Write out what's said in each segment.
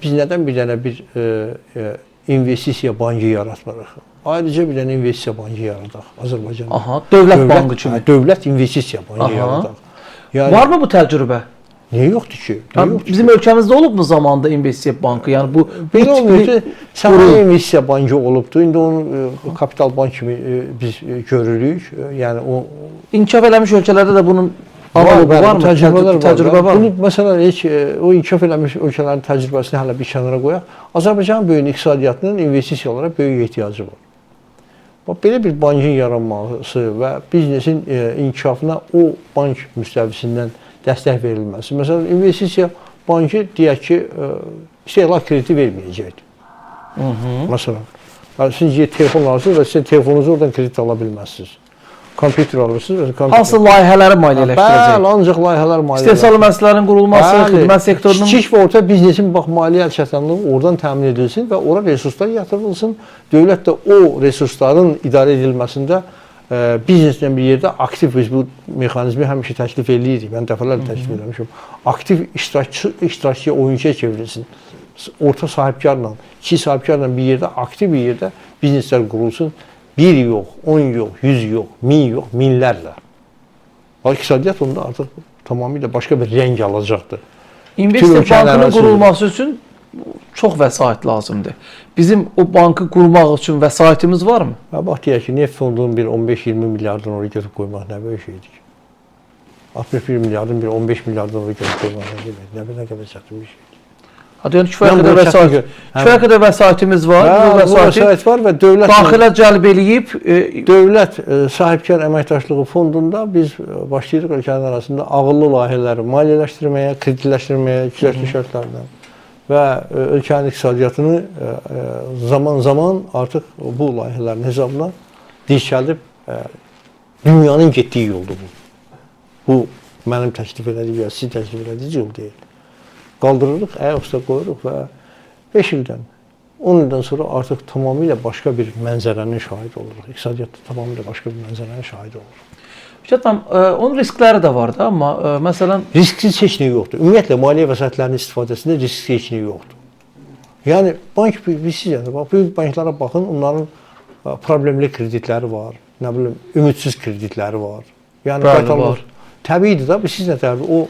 biz nədən bir dənə bir investisiya bankı yaratmırıq? Ayrıca bir dənə investisiya bankı yaradaq Azərbaycanda. Aha, dövlət bankı kimi. Dövlət investisiya bankı yaradaq. Yəni, varmı bu təcrübə? Niyə yoxdur ki? Bizim ölkəmizdə olubmu zamanında investisiya bankı? Yəni bu belə olmuşdu. Sənaye investisiya bankı olubdu. İndi onu kapital bank kimi biz görürük. Yəni o inkişaf eləmiş ölkələrdə də bunun varmı? Təcrübə var. Bunu məsələn heç o inkişaf eləmiş ölkələrin təcrübəsini hələ bir kənara qoyaq. Azərbaycanın böyük iqtisadiyyatının investisiyalara böyük ehtiyacı var. Bax belə bir bankın yaranması və biznesin inkişafına o bank müstəvisindən dəstək verilməsi. Məsələn, investisiya bankı deyək ki, istehlak krediti verməyəcəkdir. Məsələn, siz telefon alırsınız və siz telefonunuzu oradan kredit ala bilməzsiniz. Kompüter alırsınız. Hansı layihələri maliyyələşdirəcək? Bəli, ancaq layihələr maliyyələşdirəcək. İstehsal müəssisələrinin qurulması, xidmət sektorunun... Kiçik və orta biznesin maliyyə əlçatanlığı oradan təmin edilsin və ora resurslar yatırılsın. Dövlət də o resursların idarə edilməsində bizneslə bir yerdə aktiv biz bu mexanizmi həmişə təklif edirik. Mən dəfələrlə təklif etmişəm. Aktiv iştirakçı oyunçuya çevrilsin. Orta sahibkarla, kiçik sahibkarla bir yerdə aktiv bir yerdə bizneslər qurulsun. 1 yox, 10 yox, 100 yox, 1000 yox, minlərlə. İqtisadiyyat onda artıq tamamilə başqa bir rəng alacaqdır. İnvestor bankının qurulması üçün çox vəsait lazımdır. Bizim o bankı qurmaq üçün vəsaitimiz varmı? Bax, deyək ki, neft fondunun bir 15-20 milyardını oraya götürüb qoymaq nə böyük şeydir ki? 61 milyardın bir 15 milyardını oraya götürüb qoymaq nə demək? Nə qədər çətin bir şeydir. Yəni kifayət qədər vəsaitimiz var. Bu vəsait var və dövlət daxilə cəlb eləyib dövlət sahibkar əməkdaşlığı fondunda biz başlayırıq ölkənin arasında ağıllı layihələri maliyyələşdirməyə, kreditləşdirməyə, güzəştli şərtlərdən və ölkənin iqtisadiyyatını zaman-zaman artıq bu layihələrin hesabına dirçəldib dünyanın getdiyi yoldur bu. Bu mənim təklif elədiyim, sizin təklif elədiyiniz yol deyil. Qaldırırıq, ayaqüstə qoyuruq və 5 ildən, 10 ildən sonra artıq tamamilə başqa bir mənzərənin şahidi oluruq. İqtisadiyyatda tamamilə başqa bir mənzərənin şahidi oluruq. Şəhətəm, onun riskləri də var da, amma məsələn... Risksiz heç nə yoxdur. Ümumiyyətlə, maliyyə vəsaitlərinin istifadəsində risksiz heç nə yoxdur. Yəni, bank, siz böyük banklara baxın, onların problemli kreditləri var, nə bilim, ümidsiz kreditləri var. Yəni, var. Təbiidir da, siz nə təbii, o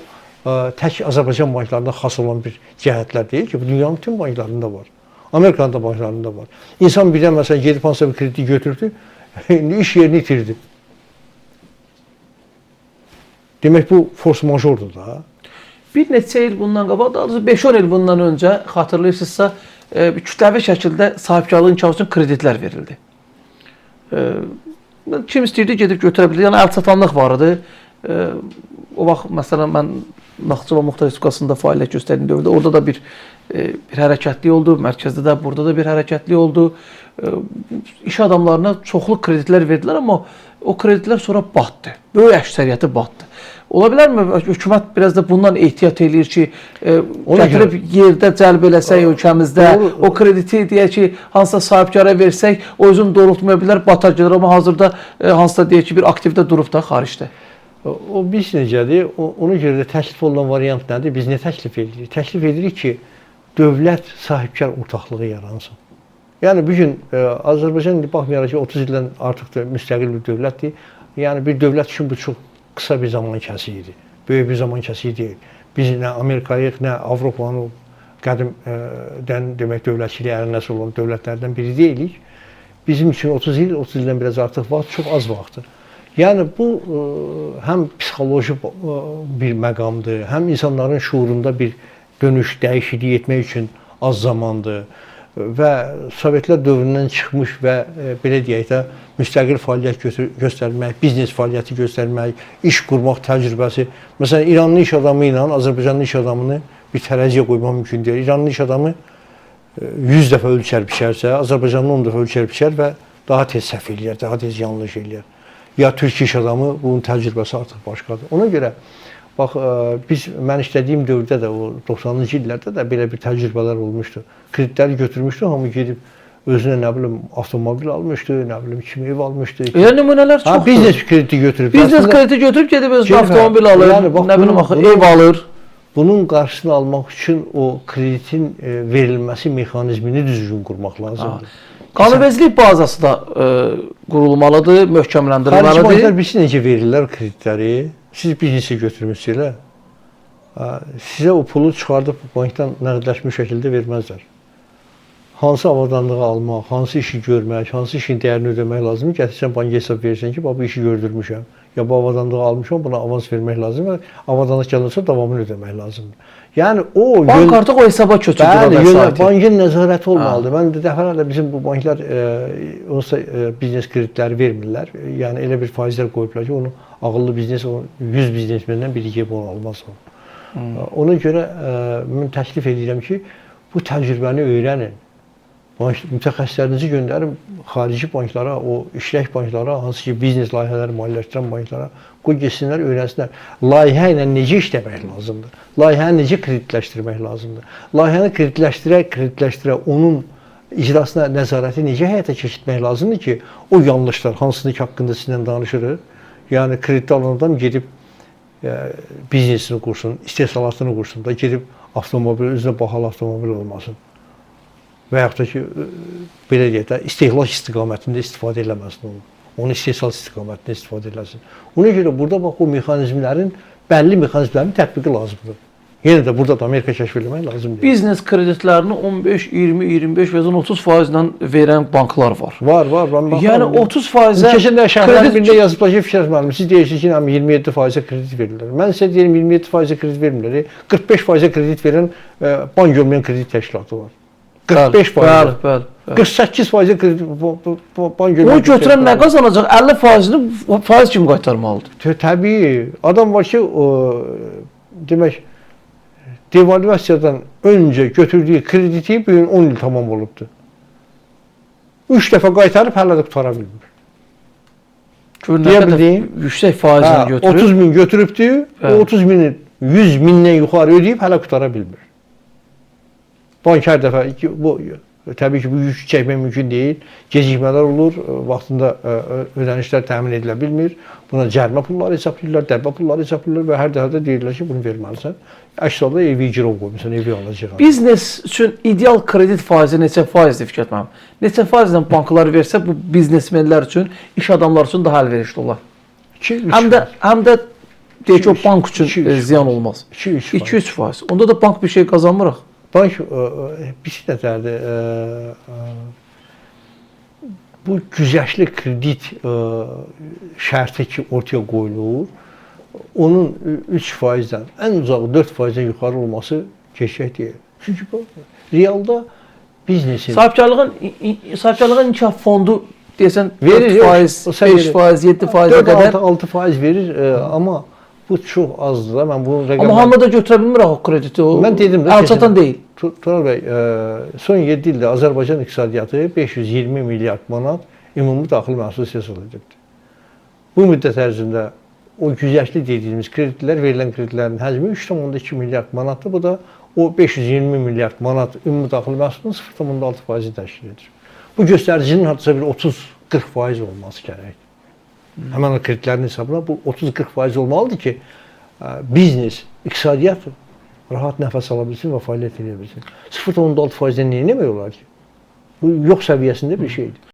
tək Azərbaycan banklarında xas olan bir cəhətlər deyil ki, bu dünyanın bütün banklarında var. Amerikanın da banklarında var. İnsan birdən məsələn gedib hansısa bir krediti götürdü, indi iş yerini itirdi. Demək bu force majordur da. Bir neçə il bundan qabaq, daha doğrusu 5-10 il bundan öncə xatırlayırsınızsa, kütləvi şəkildə sahibkarlığın inkişafı üçün kreditlər verildi. Kim istəyirdi gedib götürə bilirdi. Yəni əlçatanlıq var idi. O vaxt məsələn mən Naxçıvan Muxtar Respublikasında fəaliyyət göstərdiyi dövrdə orada da bir hərəkətli oldu, mərkəzdə də, burada da bir hərəkətli oldu. İş adamlarına çoxlu kreditlər verdilər, amma o kreditlər sonra batdı. Böyük əksəriyyəti batdı. Ola bilərmi hökumət biraz da bundan ehtiyat eləyir ki, gətirib yerdə cəlb eləsək ölkəmizdə, o krediti deyək ki, hansısa sahibkara versək, o özünü doğrultmaya bilər, batar gedir, amma hazırda hansısa deyək ki, bir aktivdə durub da xaricdə. O biz necədir? Ona görə də təklif olunan variant nədir? Biz nə təklif edirik? Təklif edirik ki, dövlət sahibkar ortaqlığı yaransın. Yəni, bugün Azərbaycan baxmayaraq ki, 30 ildən artıq müstəqil bir dövlətdir. Yəni, bir dövlət üçün bu çox qısa bir zaman kəsiyidir. Böyük bir zaman kəsiyi deyil. Biz nə Amerikayıq, nə Avropanın qədimdən demək dövlətçiliyi ərəfəsində olan dövlətlərdən biri deyilik. Bizim üçün 30 ildən biraz artıq vaxt çox az vaxtdır. Yəni, bu həm psixoloji bir məqamdır, həm insanların şuurunda bir dönüş, dəyişiklik etmək üçün az zamandır və Sovetlər dövründən çıxmış və belə deyək də, müstəqil fəaliyyət göstərmək, biznes fəaliyyəti göstərmək, iş qurmaq təcrübəsi. Məsələn, İranlı iş adamı ilə Azərbaycanlı iş adamını bir tərəziyə qoymaq mümkün deyil. İranlı iş adamı 100 dəfə ölçər biçərsə, Azərbaycanlı 10 dəfə ölçər biçər və daha tez səhv eləyər, daha tez yanlış eləyər. Ya Türk iş adamı, bunun təcrübəsi artıq başqadır. Ona görə, bax, mən işlədiyim dövrdə də, o 90-cı illərdə də belə bir təcrübələr olmuşdu. Kreditləri götürmüşdü, hamı gedib özünə, nə bilim, avtomobil almışdı, nə bilim, kimi ev almışdı. Nümunələr çoxdur. Biznes krediti götürüb. Biznes krediti götürüb gedib özünə avtomobil alır, nə bilim, ev alır. bunun qarşısını almaq üçün o kreditin verilməsi mexanizmini düzgün qurmaq lazımdır. Qanunvericilik bazası da qurulmalıdır, Xarici möhkəmləndirilməlidir. banklar bilsin necə verirlər kreditləri. Siz biznesə götürmüsünüz. Sizə o pulu çıxardıb bankdan nəqdləşmiş şəkildə verməzlər. Hansı avadanlığı almaq, hansı işi görmək, hansı işin dəyərini ödəmək lazımdır. Gətirsən banka hesab verirsən ki, bu işi gördürmüşəm. Ya bu avadanlığı almışam, buna avans vermək lazımdır. Avadanlıq gəlirsə davamını ödəmək lazımdır. Yəni o Bank artıq o hesaba köçürür bəli, vəsaiti. bankın nəzarəti olmalıdır. Mən də dəfələrlə bizim bu banklar onsuz biznes kreditləri vermirlər. Yəni elə bir faizlər qoyublar ki, onu ağıllı biznes 100 biznesmenden biri yeyib onu almaz o. Ona görə mən təklif edirəm ki, bu təcrübəni öyrənin. Mütəxəssislərinizi göndərin xarici banklara, o işlək banklara, hansı ki biznes layihələri maliyyələşdirən banklara qoy getsinlər, öyrənsinlər. Layihə ilə necə işləmək lazımdır? Layihəni necə kreditləşdirmək lazımdır? Layihəni kreditləşdirə onun icrasına nəzarəti necə həyata keçirmək lazımdır ki, o yanlışlar, hansını ki haqqında sizinlə danışırıq. Yəni kredit alan adam gedib biznesini qursun, istehsalatını qursun da gedib avtomobil, özünə bahalı avtomobil olmasın. Və yaxud da ki, belə deyək də, istehlak istiqamətində istifadə eləməsin onu. Onu istehsal istiqamətində istifadə eləsin. Ona görə burada bax, o mexanizmlərin, bəlli mexanizmlərin tətbiqi lazımdır. Yenə də burada da Amerika kəşf eləmək lazımdır. Biznes kreditlərini 15, 20, 25 və 30% ilə verən banklar var. Var. Mən yəni 30%-ə keçən də şərhlərin birində yazıblar ki, Fikret müəllim, siz deyirsiniz ki, 27%-ə kredit verirlər. Mən sizə deyirəm 27%-ə kredit vermirlər. 45%-ə kredit verən bank olmayan kredit təşkilatı var. 45%. Bəli. 48% kredit bank O götürən nə qazanacaq? 50%-ni faiz kimi qaytarmalıdır. Təbii. Adam var ki, demək, devalvasiyadan öncə götürdüyü krediti bu gün 10 il tamam olubdur. 3 dəfə qaytarıb hələ də qutara bilmir. Deyə bildiyim, yüksək faizlə götürüb. 30 min götürübdür, o 30 mini 100 mindən yuxarı ödəyib hələ qutara bilmir. Bank hər dəfə, təbii ki, bu yük çəkmək mümkün deyil. Gecikmələr olur, vaxtında ödənişlər təmin edilə bilmir. Buna cərimə pulları hesablayırlar, dərbə pulları hesablayırlar və hər dəfə də deyirlər ki, bunu verməlisən. Əks halda evi girov qoymusan, evi alacaq. Biznes üçün ideal kredit faizi neçə faizdir Fikret müəllim? Neçə faizlə banklar versə bu biznesmenlər üçün, iş adamları üçün daha əlverişli olar. Həm də deyək ki, o bank üçün ziyan olmaz. 2-3%. Onda da bank bir şey qazanmırıq. Bank bir şey nəzərdir, bu güzəştli kredit şərti ki ortaya qoyulur, onun 3%-dən, ən uzağı 4%-dən yuxarı olması gerçək deyil. Çünki bu, realda biznesin... Sahibkarlığın inkişaf fondu deyəsən 4%, 5%, 7%-ə qədər... 6% verir, amma bu çox azdır da, mən bunun rəqəmləri... Amma hamı da götürə bilmir o krediti, o əlçatan deyil. Tural bəy, son 7 ildə Azərbaycan iqtisadiyyatı 520 milyard manat ümumi daxili məhsul istehsal edibdir. Bu müddət ərzində o güzəştli dediyimiz kreditlər, verilən kreditlərin həcmi 3,2 milyard manatdır. Bu da o 520 milyard manat ümumi daxili məhsulun 0,6%-i təşkil edir. Bu göstəricinin hardasa bir 30-40% olması gərəkdir. Həmən o kreditlərin hesabına bu 30-40% olmalıdır ki, biznes, iqtisadiyyat rahat nəfəs ala bilsin və fəaliyyət edə bilsin. 0,6%-dən nə etmək olar ki? Bu yox səviyyəsində bir şeydir.